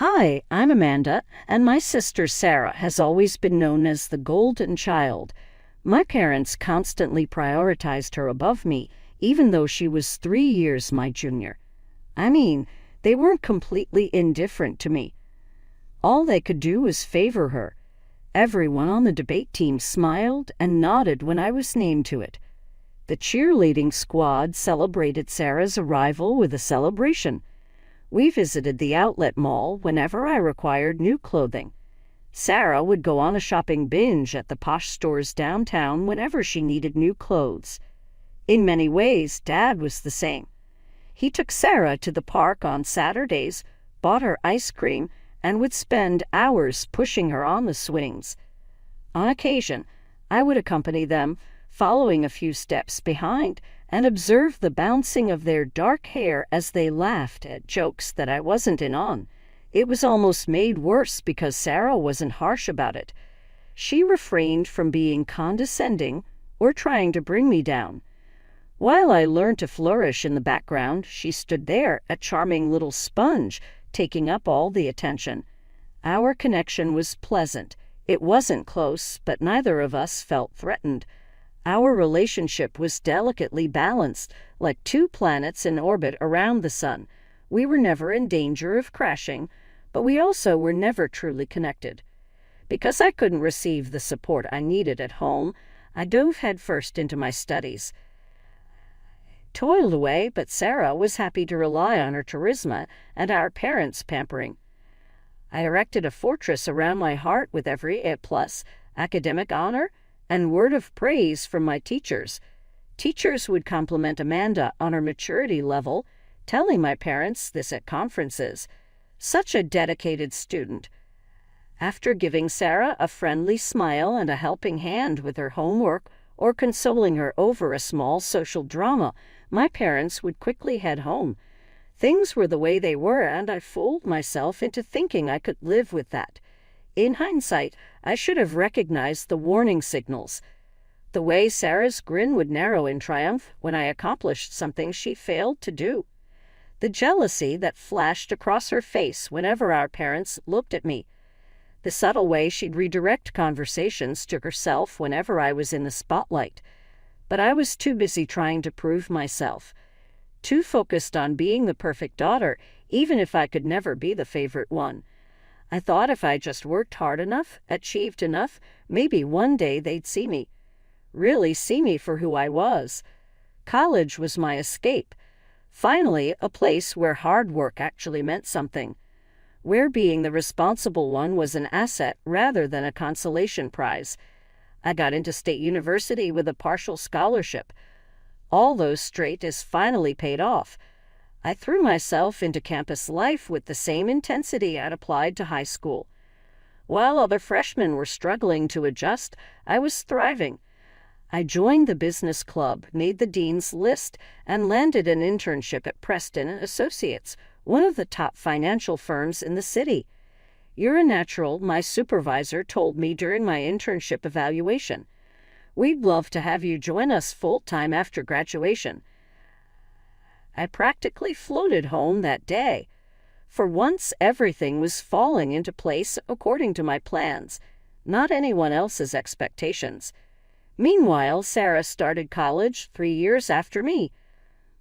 Hi, I'm Amanda, and my sister Sarah has always been known as the golden child. My parents constantly prioritized her above me, even though she was 3 years my junior. I mean, they weren't completely indifferent to me. All they could do was favor her. Everyone on the debate team smiled and nodded when I was named to it. The cheerleading squad celebrated Sarah's arrival with a celebration. We visited the outlet mall whenever I required new clothing. Sarah would go on a shopping binge at the posh stores downtown whenever she needed new clothes. In many ways, Dad was the same. He took Sarah to the park on Saturdays, bought her ice cream, and would spend hours pushing her on the swings. On occasion, I would accompany them, following a few steps behind, and observe the bouncing of their dark hair as they laughed at jokes that I wasn't in on. It was almost made worse because Sarah wasn't harsh about it. She refrained from being condescending or trying to bring me down. While I learned to flourish in the background, she stood there, a charming little sponge, taking up all the attention. Our connection was pleasant. It wasn't close, but neither of us felt threatened. Our relationship was delicately balanced, like two planets in orbit around the sun. We were never in danger of crashing, but we also were never truly connected. Because I couldn't receive the support I needed at home, I dove headfirst into my studies. Toiled away, but Sarah was happy to rely on her charisma and our parents' pampering. I erected a fortress around my heart with every A+, academic honor, and word of praise from my teachers. Teachers would compliment Amanda on her maturity level, telling my parents this at conferences. Such a dedicated student. After giving Sarah a friendly smile and a helping hand with her homework or consoling her over a small social drama, my parents would quickly head home. Things were the way they were, and I fooled myself into thinking I could live with that. In hindsight, I should have recognized the warning signals. The way Sarah's grin would narrow in triumph when I accomplished something she failed to do. The jealousy that flashed across her face whenever our parents looked at me. The subtle way she'd redirect conversations to herself whenever I was in the spotlight. But I was too busy trying to prove myself. Too focused on being the perfect daughter, even if I could never be the favorite one. I thought if I just worked hard enough, achieved enough, maybe one day they'd see me. Really see me for who I was. College was my escape. Finally, a place where hard work actually meant something. Where being the responsible one was an asset rather than a consolation prize. I got into State University with a partial scholarship. All those straight A's finally paid off. I threw myself into campus life with the same intensity I'd applied to high school. While other freshmen were struggling to adjust, I was thriving. I joined the business club, made the dean's list, and landed an internship at Preston and Associates, one of the top financial firms in the city. "You're a natural," my supervisor told me during my internship evaluation. "We'd love to have you join us full-time after graduation." I practically floated home that day. For once, everything was falling into place according to my plans, not anyone else's expectations. Meanwhile, Sarah started college 3 years after me.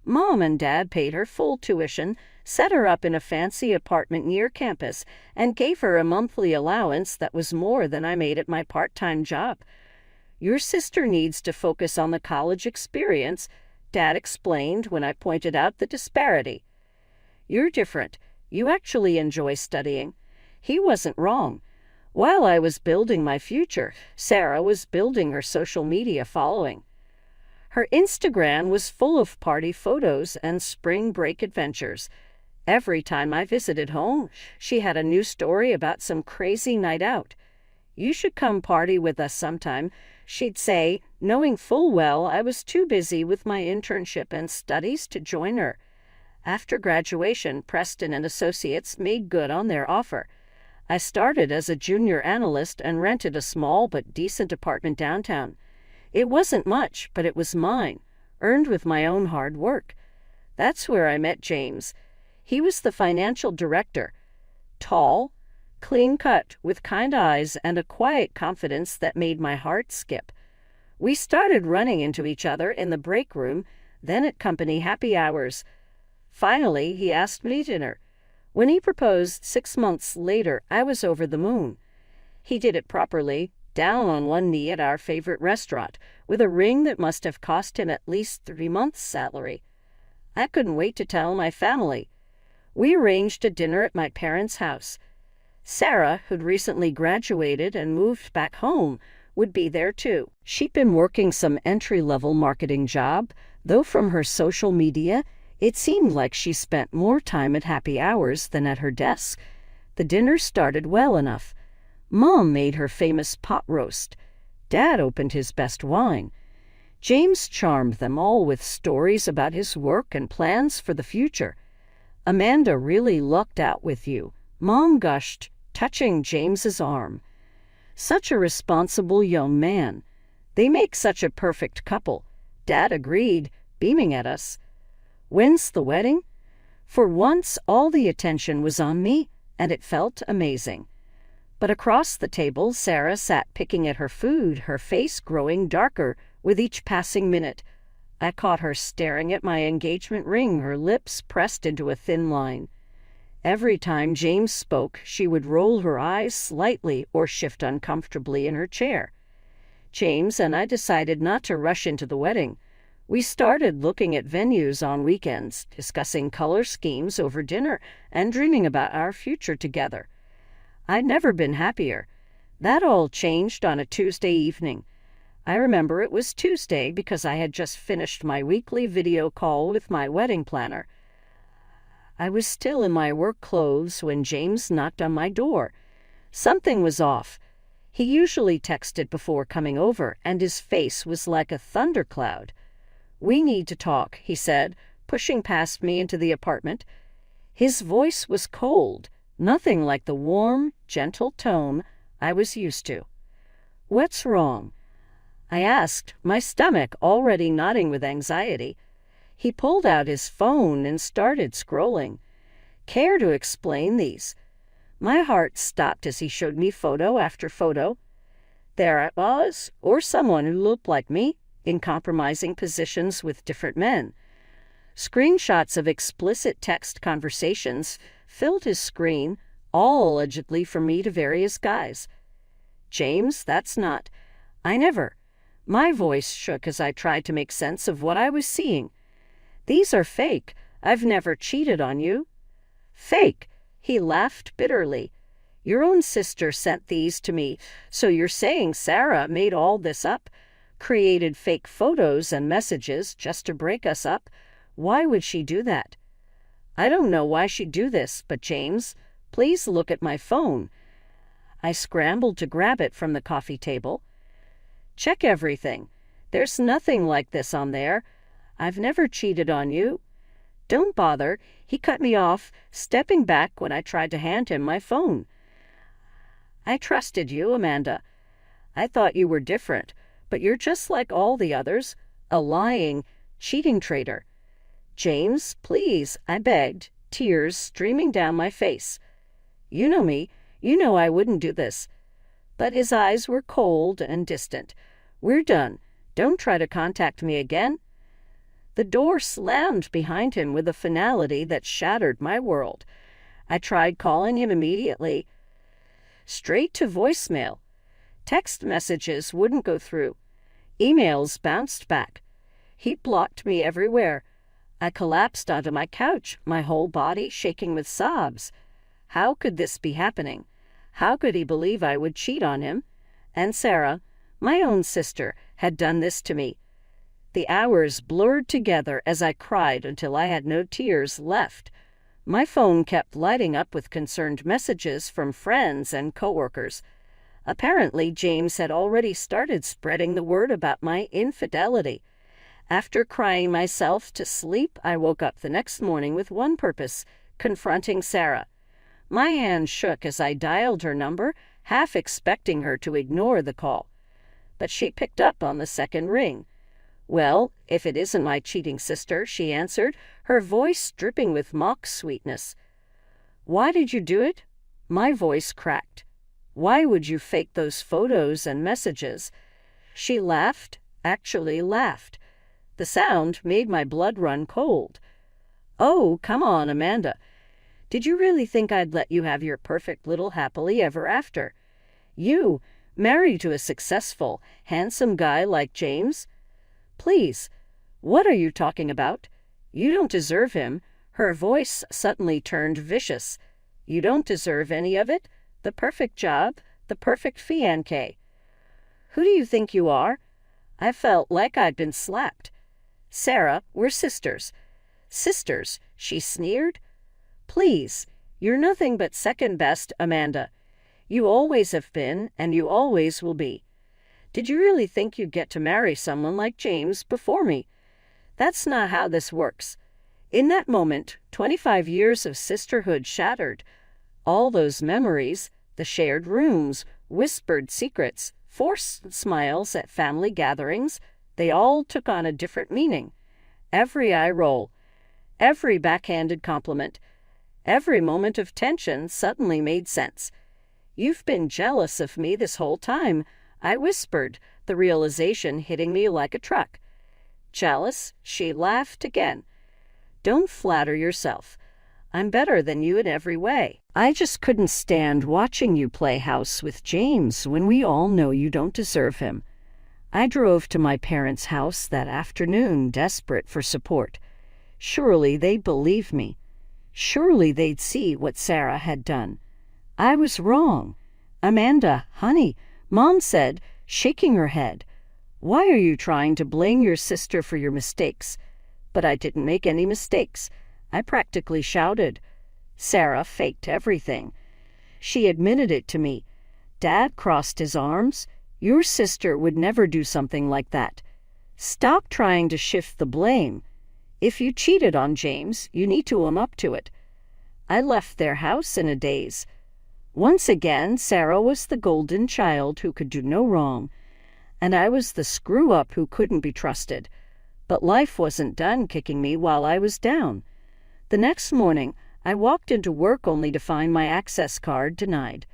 Mom and Dad paid her full tuition, set her up in a fancy apartment near campus, and gave her a monthly allowance that was more than I made at my part-time job. "Your sister needs to focus on the college experience," Dad explained when I pointed out the disparity. "You're different. You actually enjoy studying." He wasn't wrong. While I was building my future, Sarah was building her social media following. Her Instagram was full of party photos and spring break adventures. Every time I visited home, she had a new story about some crazy night out. "You should come party with us sometime," she'd say, knowing full well I was too busy with my internship and studies to join her. After graduation, Preston and Associates made good on their offer. I started as a junior analyst and rented a small but decent apartment downtown. It wasn't much, but it was mine, earned with my own hard work. That's where I met James. He was the financial director. Tall, clean-cut, with kind eyes and a quiet confidence that made my heart skip. We started running into each other in the break room, then at company happy hours. Finally, he asked me to dinner. When he proposed 6 months later, I was over the moon. He did it properly, down on one knee at our favorite restaurant, with a ring that must have cost him at least 3 months' salary. I couldn't wait to tell my family. We arranged a dinner at my parents' house. Sarah, who'd recently graduated and moved back home, would be there too. She'd been working some entry-level marketing job, though from her social media, it seemed like she spent more time at happy hours than at her desk. The dinner started well enough. Mom made her famous pot roast. Dad opened his best wine. James charmed them all with stories about his work and plans for the future. "Amanda really lucked out with you," Mom gushed, touching James's arm. "Such a responsible young man. They make such a perfect couple," Dad agreed, beaming at us. "When's the wedding?" For once, all the attention was on me, and it felt amazing. But across the table, Sarah sat picking at her food, her face growing darker with each passing minute. I caught her staring at my engagement ring, her lips pressed into a thin line. Every time James spoke, she would roll her eyes slightly or shift uncomfortably in her chair. James and I decided not to rush into the wedding. We started looking at venues on weekends, discussing color schemes over dinner, and dreaming about our future together. I'd never been happier. That all changed on a Tuesday evening. I remember it was Tuesday because I had just finished my weekly video call with my wedding planner. I was still in my work clothes when James knocked on my door. Something was off. He usually texted before coming over, and his face was like a thundercloud. "We need to talk," he said, pushing past me into the apartment. His voice was cold, nothing like the warm, gentle tone I was used to. "What's wrong?" I asked, my stomach already knotting with anxiety. He pulled out his phone and started scrolling. "Care to explain these?" My heart stopped as he showed me photo after photo. There I was, or someone who looked like me, in compromising positions with different men. Screenshots of explicit text conversations filled his screen, all allegedly from me to various guys. "James, that's not. I never." My voice shook as I tried to make sense of what I was seeing. "These are fake. I've never cheated on you." "Fake?" He laughed bitterly. "Your own sister sent these to me, so you're saying Sarah made all this up? Created fake photos and messages just to break us up? Why would she do that?" "I don't know why she'd do this, but James, please look at my phone." I scrambled to grab it from the coffee table. "Check everything. There's nothing like this on there. I've never cheated on you." "Don't bother." He cut me off, stepping back when I tried to hand him my phone. "I trusted you, Amanda. I thought you were different, but you're just like all the others, a lying, cheating traitor." "James, please," I begged, tears streaming down my face. "You know me. You know I wouldn't do this." But his eyes were cold and distant. "We're done. Don't try to contact me again." The door slammed behind him with a finality that shattered my world. I tried calling him immediately. Straight to voicemail. Text messages wouldn't go through. Emails bounced back. He blocked me everywhere. I collapsed onto my couch, my whole body shaking with sobs. How could this be happening? How could he believe I would cheat on him? And Sarah, my own sister, had done this to me. The hours blurred together as I cried until I had no tears left. My phone kept lighting up with concerned messages from friends and coworkers. Apparently, James had already started spreading the word about my infidelity. After crying myself to sleep, I woke up the next morning with one purpose: confronting Sarah. My hand shook as I dialed her number, half expecting her to ignore the call. But she picked up on the second ring. "Well, if it isn't my cheating sister," she answered, her voice dripping with mock sweetness. "Why did you do it?" My voice cracked. Why would you fake those photos and messages? She laughed, actually laughed. The sound made my blood run cold. Oh, come on, Amanda. Did you really think I'd let you have your perfect little happily ever after? You, married to a successful, handsome guy like James? Please, what are you talking about? You don't deserve him. Her voice suddenly turned vicious. You don't deserve any of it? The perfect job, the perfect fiancé. Who do you think you are? I felt like I'd been slapped. Sarah, we're sisters. Sisters, she sneered. Please, you're nothing but second best, Amanda. You always have been, and you always will be. Did you really think you'd get to marry someone like James before me? That's not how this works. In that moment, 25 years of sisterhood shattered. All those memories, the shared rooms, whispered secrets, forced smiles at family gatherings, they all took on a different meaning. Every eye roll, every backhanded compliment, every moment of tension suddenly made sense. You've been jealous of me this whole time, I whispered, the realization hitting me like a truck. Jealous? She laughed again. Don't flatter yourself. I'm better than you in every way. I just couldn't stand watching you play house with James when we all know you don't deserve him. I drove to my parents' house that afternoon, desperate for support. Surely they'd believe me. Surely they'd see what Sarah had done. I was wrong. Amanda, honey, Mom said, shaking her head. Why are you trying to blame your sister for your mistakes? But I didn't make any mistakes. I practically shouted. Sarah faked everything. She admitted it to me. Dad crossed his arms. Your sister would never do something like that. Stop trying to shift the blame. If you cheated on James, you need to own up to it. I left their house in a daze. Once again, Sarah was the golden child who could do no wrong, and I was the screw-up who couldn't be trusted. But life wasn't done kicking me while I was down. The next morning, I walked into work only to find my access card denied.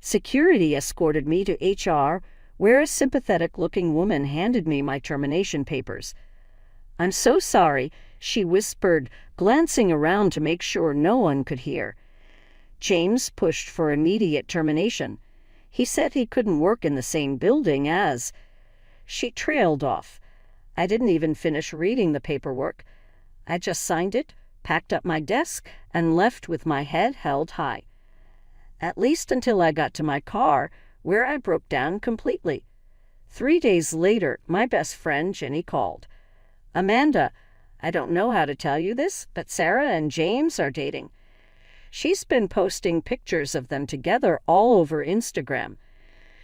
Security escorted me to HR, where a sympathetic-looking woman handed me my termination papers. I'm so sorry, she whispered, glancing around to make sure no one could hear. James pushed for immediate termination. He said he couldn't work in the same building as... She trailed off. I didn't even finish reading the paperwork. I just signed it, packed up my desk, and left with my head held high. At least until I got to my car, where I broke down completely. 3 days later, my best friend Jenny called. Amanda, I don't know how to tell you this, but Sarah and James are dating. She's been posting pictures of them together all over Instagram.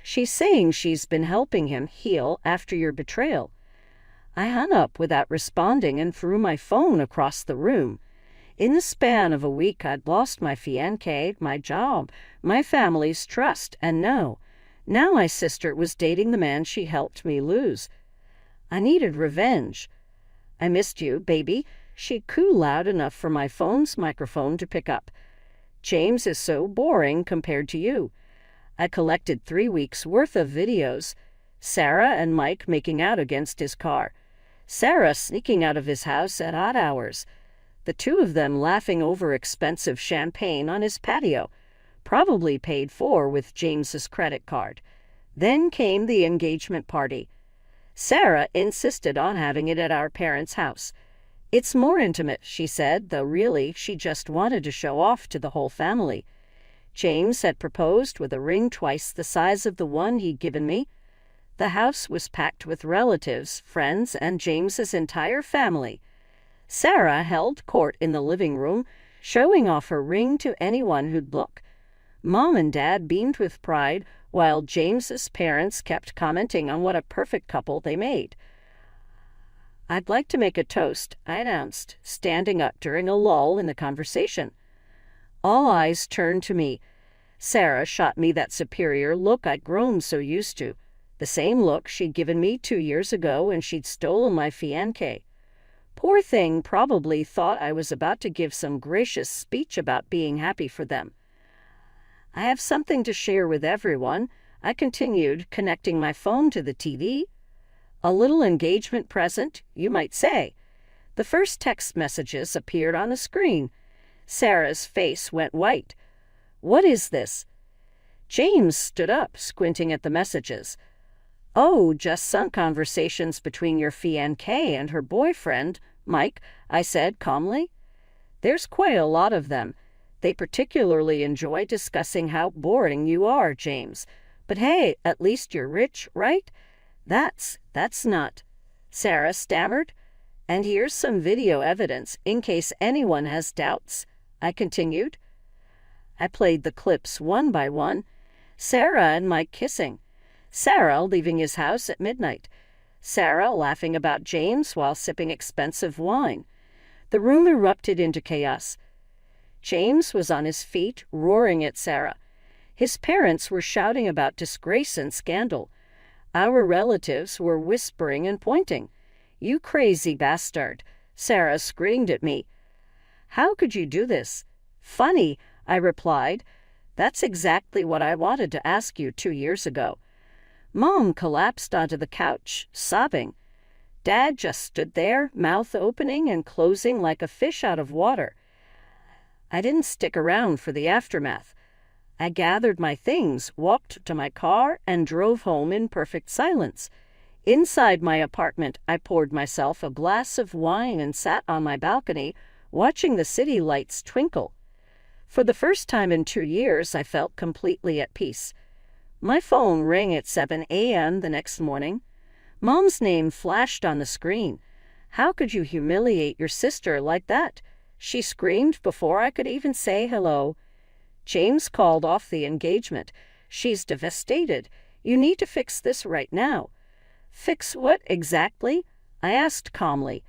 She's saying she's been helping him heal after your betrayal. I hung up without responding and threw my phone across the room. In the span of a week, I'd lost my fiancé, my job, my family's trust, and now my sister was dating the man she helped me lose. I needed revenge. I missed you, baby. She cooed loud enough for my phone's microphone to pick up. James is so boring compared to you. I collected 3 weeks' worth of videos. Sarah and Mike making out against his car. Sarah sneaking out of his house at odd hours. The two of them laughing over expensive champagne on his patio, probably paid for with James's credit card. Then came the engagement party. Sarah insisted on having it at our parents' house. It's more intimate, she said, though really she just wanted to show off to the whole family. James had proposed with a ring twice the size of the one he'd given me. The house was packed with relatives, friends, and James's entire family. Sarah held court in the living room, showing off her ring to anyone who'd look. Mom and Dad beamed with pride, while James's parents kept commenting on what a perfect couple they made. I'd like to make a toast, I announced, standing up during a lull in the conversation. All eyes turned to me. Sarah shot me that superior look I'd grown so used to, the same look she'd given me 2 years ago when she'd stolen my fiancé. Poor thing probably thought I was about to give some gracious speech about being happy for them. I have something to share with everyone, I continued, connecting my phone to the TV. A little engagement present, you might say. The first text messages appeared on the screen. Sarah's face went white. What is this? James stood up, squinting at the messages. Oh, just some conversations between your fiancé and her boyfriend, Mike, I said calmly. There's quite a lot of them. They particularly enjoy discussing how boring you are, James. But hey, at least you're rich, right? That's not. Sarah stammered. And here's some video evidence in case anyone has doubts, I continued. I played the clips one by one. Sarah and Mike kissing. Sarah leaving his house at midnight. Sarah laughing about James while sipping expensive wine. The room erupted into chaos. James was on his feet, roaring at Sarah. His parents were shouting about disgrace and scandal. Our relatives were whispering and pointing. You crazy bastard, Sarah screamed at me. How could you do this? Funny, I replied. That's exactly what I wanted to ask you 2 years ago. Mom collapsed onto the couch, sobbing. Dad just stood there, mouth opening and closing like a fish out of water. I didn't stick around for the aftermath. I gathered my things, walked to my car, and drove home in perfect silence. Inside my apartment, I poured myself a glass of wine and sat on my balcony, watching the city lights twinkle. For the first time in 2 years, I felt completely at peace. My phone rang at 7 a.m. the next morning. Mom's name flashed on the screen. How could you humiliate your sister like that? She screamed before I could even say hello. James called off the engagement. She's devastated. You need to fix this right now. Fix what exactly? I asked calmly.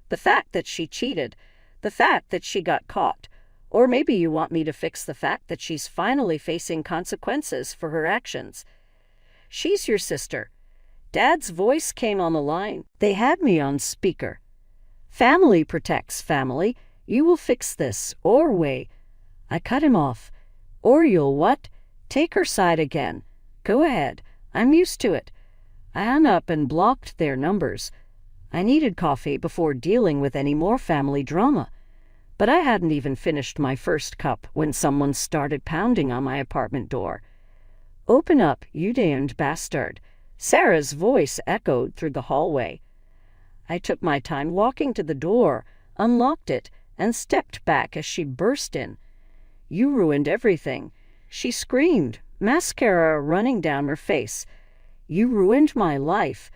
The fact that she cheated. The fact that she got caught. Or maybe you want me to fix the fact that she's finally facing consequences for her actions. She's your sister. Dad's voice came on the line. They had me on speaker. Family protects family. You will fix this, or wait. I cut him off. Or you'll what? Take her side again. Go ahead. I'm used to it. I hung up and blocked their numbers. I needed coffee before dealing with any more family drama. But I hadn't even finished my first cup when someone started pounding on my apartment door. Open up, you damned bastard. Sarah's voice echoed through the hallway. I took my time walking to the door, unlocked it, and stepped back as she burst in. You ruined everything. She screamed, mascara running down her face. You ruined my life.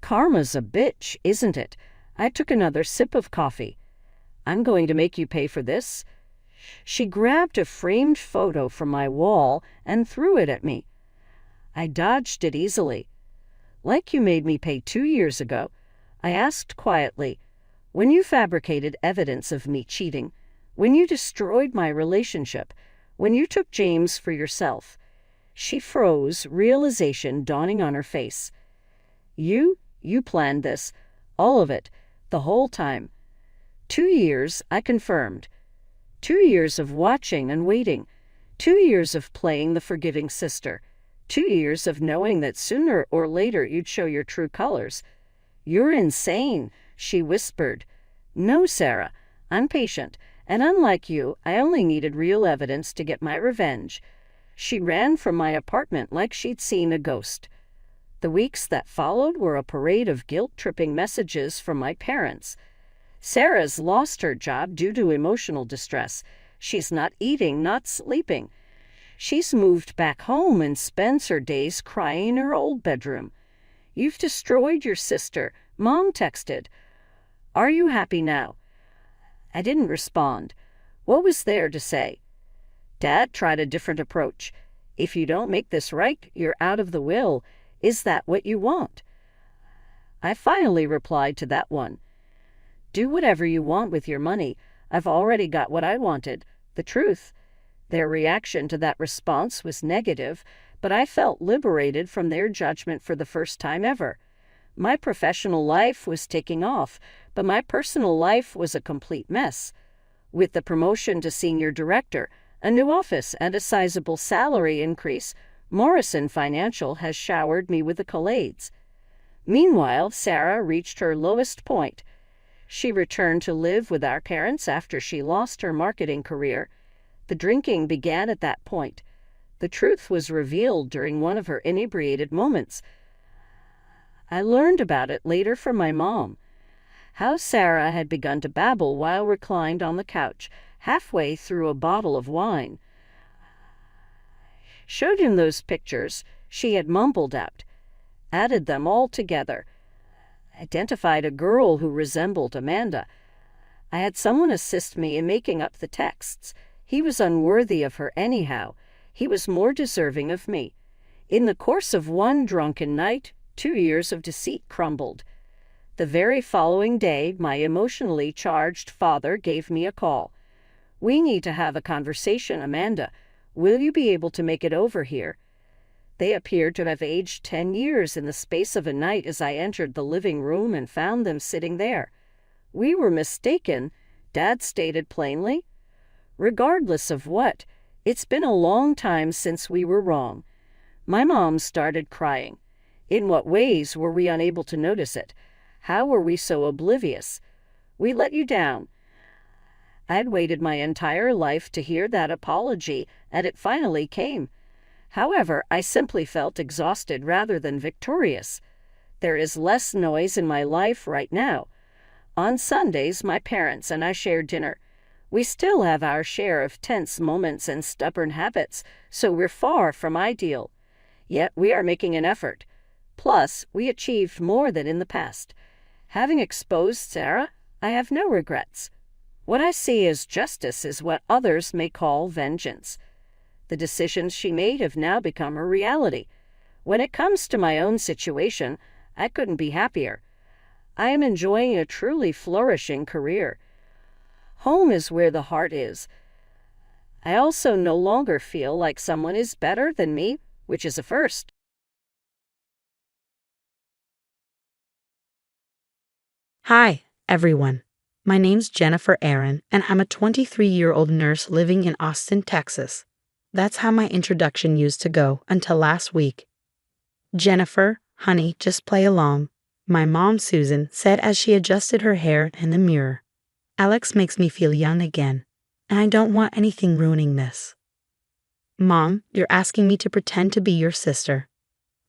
Karma's a bitch, isn't it? I took another sip of coffee. I'm going to make you pay for this. She grabbed a framed photo from my wall and threw it at me. I dodged it easily. Like you made me pay 2 years ago, I asked quietly, when you fabricated evidence of me cheating, when you destroyed my relationship, when you took James for yourself. She froze, realization dawning on her face. You planned this, all of it, the whole time. 2 years, I confirmed. 2 years of watching and waiting. 2 years of playing the forgiving sister. 2 years of knowing that sooner or later you'd show your true colors. You're insane, she whispered. No, Sarah, I'm patient, and unlike you, I only needed real evidence to get my revenge. She ran from my apartment like she'd seen a ghost. The weeks that followed were a parade of guilt-tripping messages from my parents. Sarah's lost her job due to emotional distress. She's not eating, not sleeping. She's moved back home and spends her days crying in her old bedroom. You've destroyed your sister, Mom texted. Are you happy now? I didn't respond. What was there to say? Dad tried a different approach. If you don't make this right, you're out of the will. Is that what you want? I finally replied to that one. Do whatever you want with your money. I've already got what I wanted, the truth. Their reaction to that response was negative, but I felt liberated from their judgment for the first time ever. My professional life was taking off, but my personal life was a complete mess. With the promotion to senior director, a new office, and a sizable salary increase. Morrison Financial has showered me with accolades. Meanwhile, Sarah reached her lowest point. She returned to live with our parents after she lost her marketing career. The drinking began at that point. The truth was revealed during one of her inebriated moments. I learned about it later from my mom. How Sarah had begun to babble while reclined on the couch, halfway through a bottle of wine. Showed him those pictures she had mumbled out, added them all together, identified a girl who resembled Amanda. I had someone assist me in making up the texts. He was unworthy of her anyhow. He was more deserving of me. In the course of one drunken night, 2 years of deceit crumbled. The very following day, my emotionally charged father gave me a call. "We need to have a conversation, Amanda. Will you be able to make it over here?" They appeared to have aged 10 years in the space of a night as I entered the living room and found them sitting there. "We were mistaken," Dad stated plainly. "Regardless of what, it's been a long time since we were wrong." My mom started crying. In what ways were we unable to notice it? How were we so oblivious? "We let you down." I'd waited my entire life to hear that apology, and it finally came. However, I simply felt exhausted rather than victorious. There is less noise in my life right now. On Sundays, my parents and I share dinner. We still have our share of tense moments and stubborn habits, so we're far from ideal. Yet we are making an effort. Plus, we achieved more than in the past. Having exposed Sarah, I have no regrets. What I see as justice is what others may call vengeance. The decisions she made have now become a reality. When it comes to my own situation, I couldn't be happier. I am enjoying a truly flourishing career. Home is where the heart is. I also no longer feel like someone is better than me, which is a first. Hi, everyone. My name's Jennifer Aaron, and I'm a 23-year-old nurse living in Austin, Texas. That's how my introduction used to go until last week. "Jennifer, honey, just play along," my mom, Susan, said as she adjusted her hair in the mirror. "Alex makes me feel young again, and I don't want anything ruining this." "Mom, you're asking me to pretend to be your sister.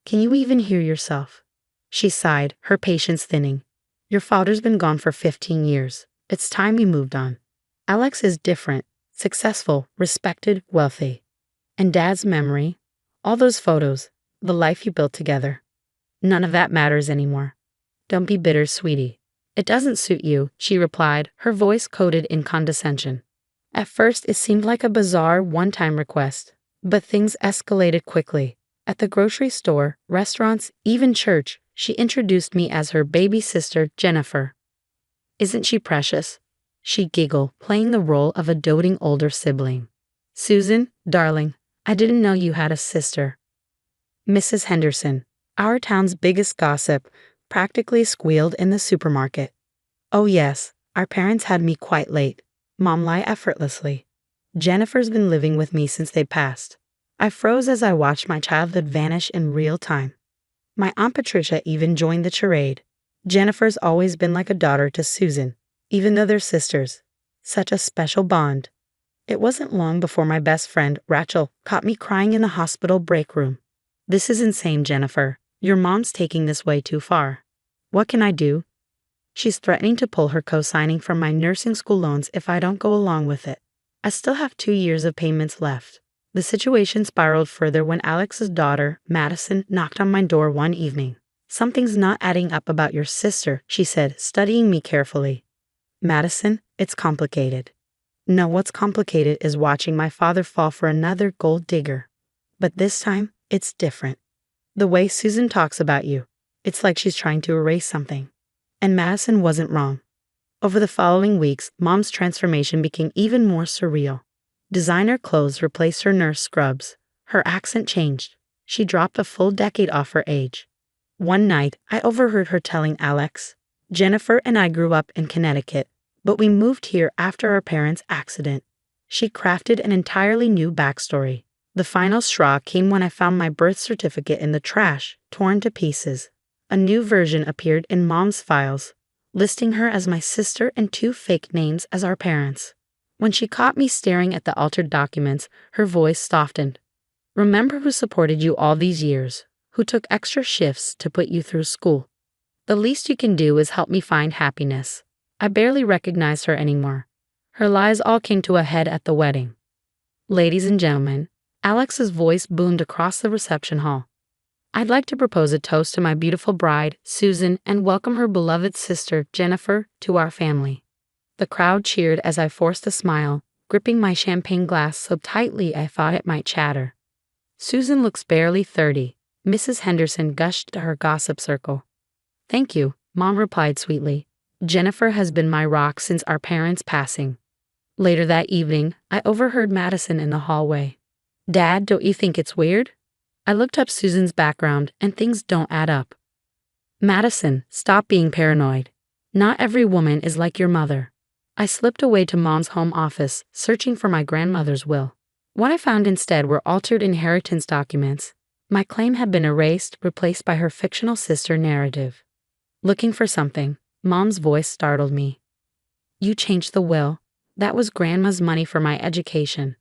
Can you even hear yourself?" She sighed, her patience thinning. "Your father's been gone for 15 years. It's time we moved on. Alex is different, successful, respected, wealthy. And Dad's memory, all those photos, the life you built together. None of that matters anymore. Don't be bitter, sweetie. It doesn't suit you," she replied, her voice coated in condescension. At first, it seemed like a bizarre one-time request, but things escalated quickly. At the grocery store, restaurants, even church, she introduced me as her baby sister, Jennifer. "Isn't she precious?" she giggled, playing the role of a doting older sibling. "Susan, darling, I didn't know you had a sister." Mrs. Henderson, our town's biggest gossip, practically squealed in the supermarket. "Oh yes, our parents had me quite late," Mom lied effortlessly. "Jennifer's been living with me since they passed." I froze as I watched my childhood vanish in real time. My Aunt Patricia even joined the charade. "Jennifer's always been like a daughter to Susan, even though they're sisters. Such a special bond." It wasn't long before my best friend, Rachel, caught me crying in the hospital break room. "This is insane, Jennifer. Your mom's taking this way too far." "What can I do?" "She's threatening to pull her co-signing from my nursing school loans if I don't go along with it. I still have 2 years of payments left." The situation spiraled further when Alex's daughter, Madison, knocked on my door one evening. "Something's not adding up about your sister," she said, studying me carefully. "Madison, it's complicated." "No, what's complicated is watching my father fall for another gold digger. But this time, it's different. The way Susan talks about you, it's like she's trying to erase something." And Madison wasn't wrong. Over the following weeks, Mom's transformation became even more surreal. Designer clothes replaced her nurse scrubs. Her accent changed. She dropped a full decade off her age. One night, I overheard her telling Alex, "Jennifer and I grew up in Connecticut, but we moved here after our parents' accident. She crafted an entirely new backstory. The final straw came when I found my birth certificate in the trash, torn to pieces. A new version appeared in Mom's files, listing her as my sister and 2 fake names as our parents. When she caught me staring at the altered documents, her voice softened. Remember who supported you all these years, who took extra shifts to put you through school. The least you can do is help me find happiness. I barely recognized her anymore. Her lies all came to a head at the wedding. Ladies and gentlemen, Alex's voice boomed across the reception hall. I'd like to propose a toast to my beautiful bride, Susan, and welcome her beloved sister, Jennifer, to our family. The crowd cheered as I forced a smile, gripping my champagne glass so tightly I thought it might shatter. Susan looks barely 30, Mrs. Henderson gushed to her gossip circle. Thank you, Mom replied sweetly. Jennifer has been my rock since our parents' passing. Later that evening, I overheard Madison in the hallway. Dad, don't you think it's weird? I looked up Susan's background and things don't add up. Madison, stop being paranoid. Not every woman is like your mother. I slipped away to Mom's home office, searching for my grandmother's will. What I found instead were altered inheritance documents. My claim had been erased, replaced by her fictional sister narrative. Looking for something, Mom's voice startled me. You changed the will. That was Grandma's money for my education.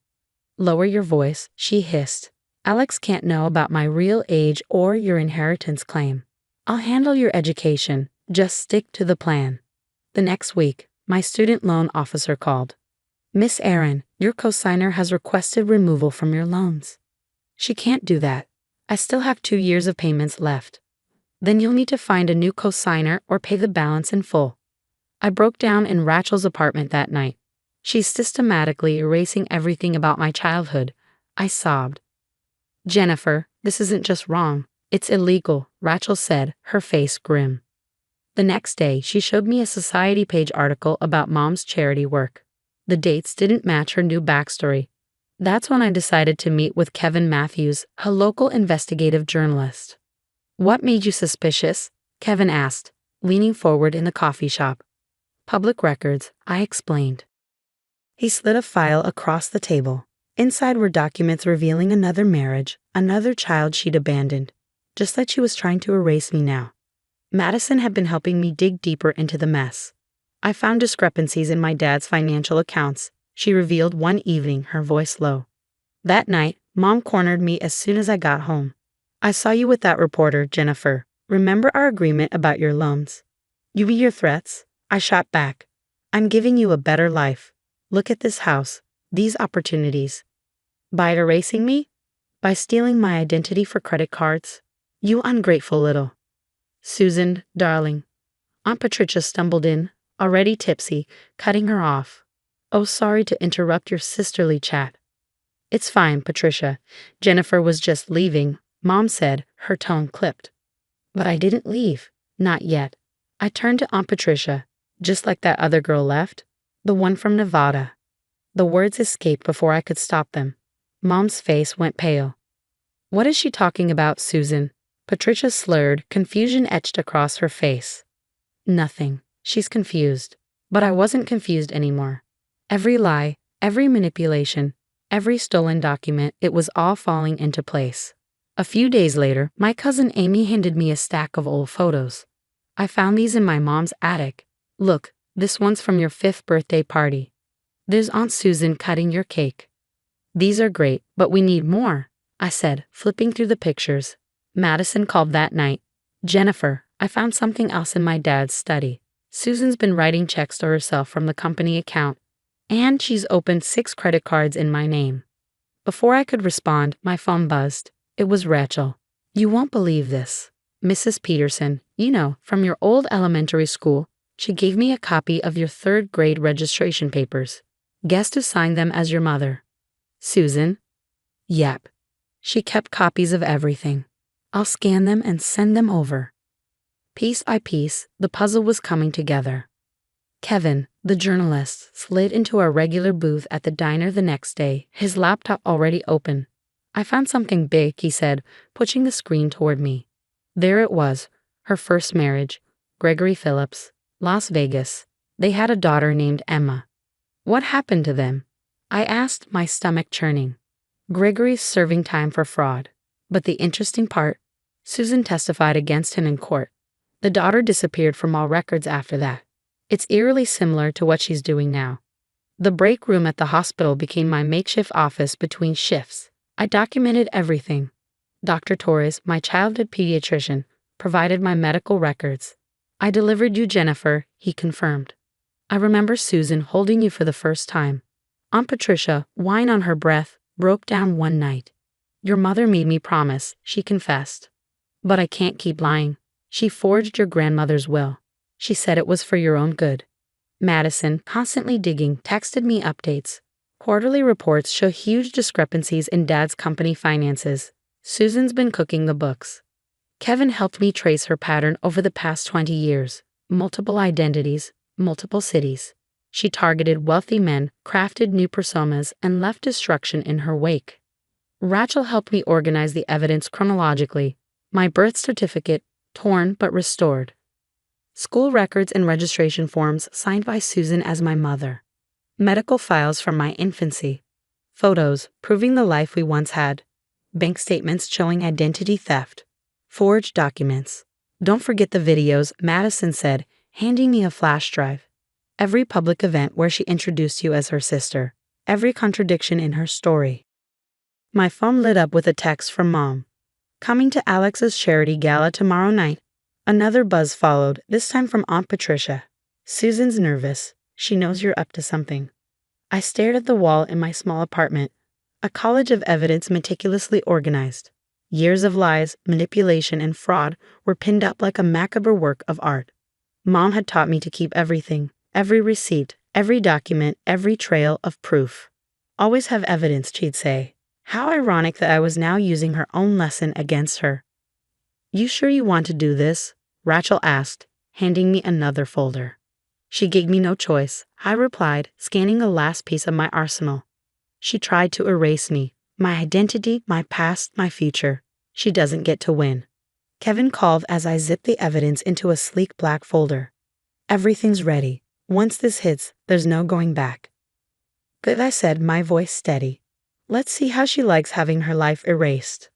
Lower your voice, she hissed. Alex can't know about my real age or your inheritance claim. I'll handle your education, just stick to the plan. The next week, my student loan officer called. Miss Aaron, your cosigner has requested removal from your loans. She can't do that. I still have 2 years of payments left. Then you'll need to find a new cosigner or pay the balance in full. I broke down in Rachel's apartment that night. She's systematically erasing everything about my childhood. I sobbed. Jennifer, this isn't just wrong. It's illegal, Rachel said, her face grim. The next day, she showed me a Society page article about Mom's charity work. The dates didn't match her new backstory. That's when I decided to meet with Kevin Matthews, a local investigative journalist. What made you suspicious? Kevin asked, leaning forward in the coffee shop. Public records, I explained. He slid a file across the table. Inside were documents revealing another marriage, another child she'd abandoned, just like she was trying to erase me now. Madison had been helping me dig deeper into the mess. I found discrepancies in my dad's financial accounts, she revealed one evening, her voice low. That night, Mom cornered me as soon as I got home. I saw you with that reporter, Jennifer. Remember our agreement about your loans? You mean your threats? I shot back. I'm giving you a better life. Look at this house, these opportunities. By erasing me? By stealing my identity for credit cards? You ungrateful little. Susan, darling. Aunt Patricia stumbled in, already tipsy, cutting her off. Oh, sorry to interrupt your sisterly chat. It's fine, Patricia. Jennifer was just leaving, Mom said, her tone clipped. But I didn't leave. Not yet. I turned to Aunt Patricia, just like that other girl left, the one from Nevada. The words escaped before I could stop them. Mom's face went pale. What is she talking about, Susan? Patricia slurred, confusion etched across her face. Nothing. She's confused. But I wasn't confused anymore. Every lie, every manipulation, every stolen document, it was all falling into place. A few days later, my cousin Amy handed me a stack of old photos. I found these in my mom's attic. Look, this one's from your 5th birthday party. There's Aunt Susan cutting your cake. These are great, but we need more, I said, flipping through the pictures. Madison called that night. Jennifer, I found something else in my dad's study. Susan's been writing checks to herself from the company account, and she's opened 6 credit cards in my name. Before I could respond, my phone buzzed. It was Rachel. You won't believe this. Mrs. Peterson, you know, from your old elementary school, she gave me a copy of your 3rd grade registration papers. Guess who signed them as your mother? Susan? Yep. She kept copies of everything. I'll scan them and send them over. Piece by piece, the puzzle was coming together. Kevin, the journalist, slid into our regular booth at the diner the next day, his laptop already open. I found something big, he said, pushing the screen toward me. There it was, her first marriage, Gregory Phillips, Las Vegas. They had a daughter named Emma. What happened to them? I asked, my stomach churning. Gregory's serving time for fraud. But the interesting part, Susan testified against him in court. The daughter disappeared from all records after that. It's eerily similar to what she's doing now. The break room at the hospital became my makeshift office between shifts. I documented everything. Dr. Torres, my childhood pediatrician, provided my medical records. I delivered you, Jennifer, he confirmed. I remember Susan holding you for the first time. Aunt Patricia, wine on her breath, broke down one night. Your mother made me promise, she confessed. But I can't keep lying. She forged your grandmother's will. She said it was for your own good. Madison, constantly digging, texted me updates. Quarterly reports show huge discrepancies in Dad's company finances. Susan's been cooking the books. Kevin helped me trace her pattern over the past 20 years. Multiple identities, multiple cities. She targeted wealthy men, crafted new personas, and left destruction in her wake. Rachel helped me organize the evidence chronologically. My birth certificate, torn but restored. School records and registration forms signed by Susan as my mother. Medical files from my infancy. Photos proving the life we once had. Bank statements showing identity theft. Forged documents. Don't forget the videos, Madison said, handing me a flash drive. Every public event where she introduced you as her sister. Every contradiction in her story. My phone lit up with a text from Mom. Coming to Alex's charity gala tomorrow night. Another buzz followed, this time from Aunt Patricia. Susan's nervous. She knows you're up to something. I stared at the wall in my small apartment. A college of evidence meticulously organized. Years of lies, manipulation, and fraud were pinned up like a macabre work of art. Mom had taught me to keep everything, every receipt, every document, every trail of proof. Always have evidence, she'd say. How ironic that I was now using her own lesson against her. You sure you want to do this? Rachel asked, handing me another folder. She gave me no choice, I replied, scanning the last piece of my arsenal. She tried to erase me, my identity, my past, my future. She doesn't get to win. Kevin called as I zipped the evidence into a sleek black folder. Everything's ready. Once this hits, there's no going back. Good, I said, my voice steady. Let's see how she likes having her life erased.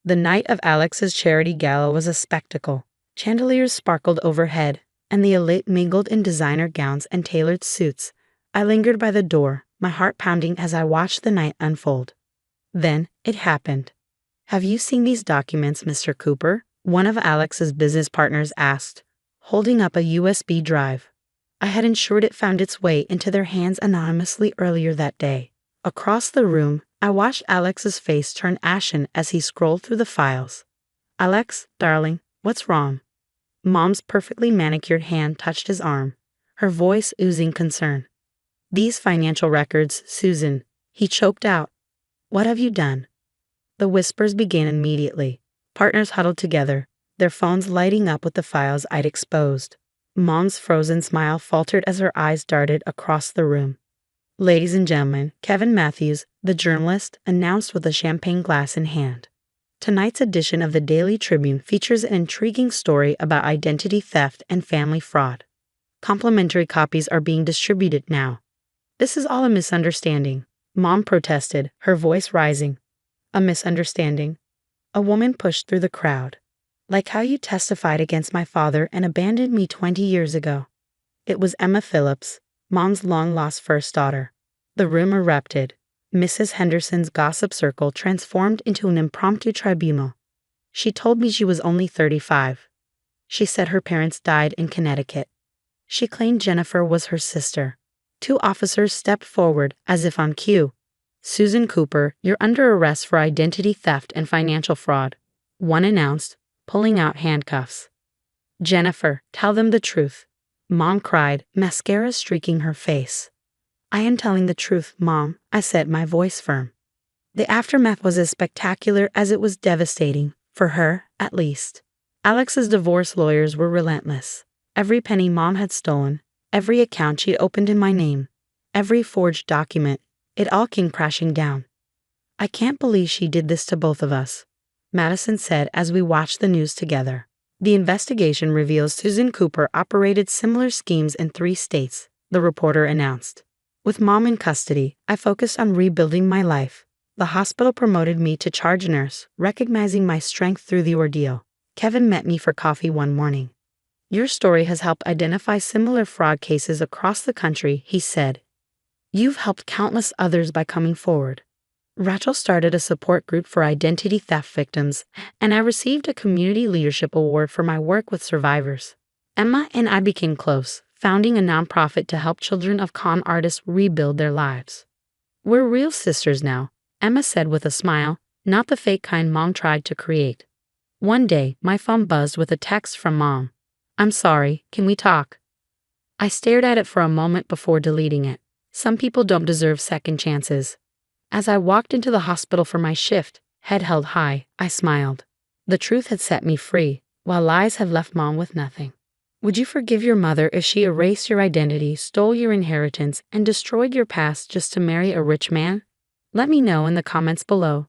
The night of Alex's charity gala was a spectacle. Chandeliers sparkled overhead, and the elite mingled in designer gowns and tailored suits. I lingered by the door, my heart pounding as I watched the night unfold. Then, it happened. Have you seen these documents, Mr. Cooper? One of Alex's business partners asked, holding up a USB drive. I had ensured it found its way into their hands anonymously earlier that day. Across the room, I watched Alex's face turn ashen as he scrolled through the files. Alex, darling, what's wrong? Mom's perfectly manicured hand touched his arm, her voice oozing concern. These financial records, Susan, he choked out. What have you done? The whispers began immediately. Partners huddled together, their phones lighting up with the files I'd exposed. Mom's frozen smile faltered as her eyes darted across the room. Ladies and gentlemen, Kevin Matthews, the journalist, announced with a champagne glass in hand. Tonight's edition of the Daily Tribune features an intriguing story about identity theft and family fraud. Complimentary copies are being distributed now. This is all a misunderstanding, Mom protested, her voice rising. A misunderstanding? A woman pushed through the crowd. Like how you testified against my father and abandoned me 20 years ago. It was Emma Phillips, Mom's long-lost first daughter. The room erupted. Mrs. Henderson's gossip circle transformed into an impromptu tribunal. She told me she was only 35. She said her parents died in Connecticut. She claimed Jennifer was her sister. 2 officers stepped forward, as if on cue. Susan Cooper, you're under arrest for identity theft and financial fraud, one announced, pulling out handcuffs. Jennifer, tell them the truth. Mom cried, mascara streaking her face. I am telling the truth, Mom, I said, my voice firm. The aftermath was as spectacular as it was devastating, for her, at least. Alex's divorce lawyers were relentless. Every penny Mom had stolen, every account she'd opened in my name, every forged document, it all came crashing down. I can't believe she did this to both of us, Madison said as we watched the news together. The investigation reveals Susan Cooper operated similar schemes in 3 states, the reporter announced. With mom in custody, I focused on rebuilding my life. The hospital promoted me to charge nurse, recognizing my strength through the ordeal. Kevin met me for coffee one morning. Your story has helped identify similar fraud cases across the country, he said. You've helped countless others by coming forward. Rachel started a support group for identity theft victims, and I received a community leadership award for my work with survivors. Emma and I became close, founding a nonprofit to help children of con artists rebuild their lives. We're real sisters now, Emma said with a smile, not the fake kind mom tried to create. One day, my phone buzzed with a text from mom. I'm sorry, can we talk? I stared at it for a moment before deleting it. Some people don't deserve second chances. As I walked into the hospital for my shift, head held high, I smiled. The truth had set me free, while lies had left mom with nothing. Would you forgive your mother if she erased your identity, stole your inheritance, and destroyed your past just to marry a rich man? Let me know in the comments below.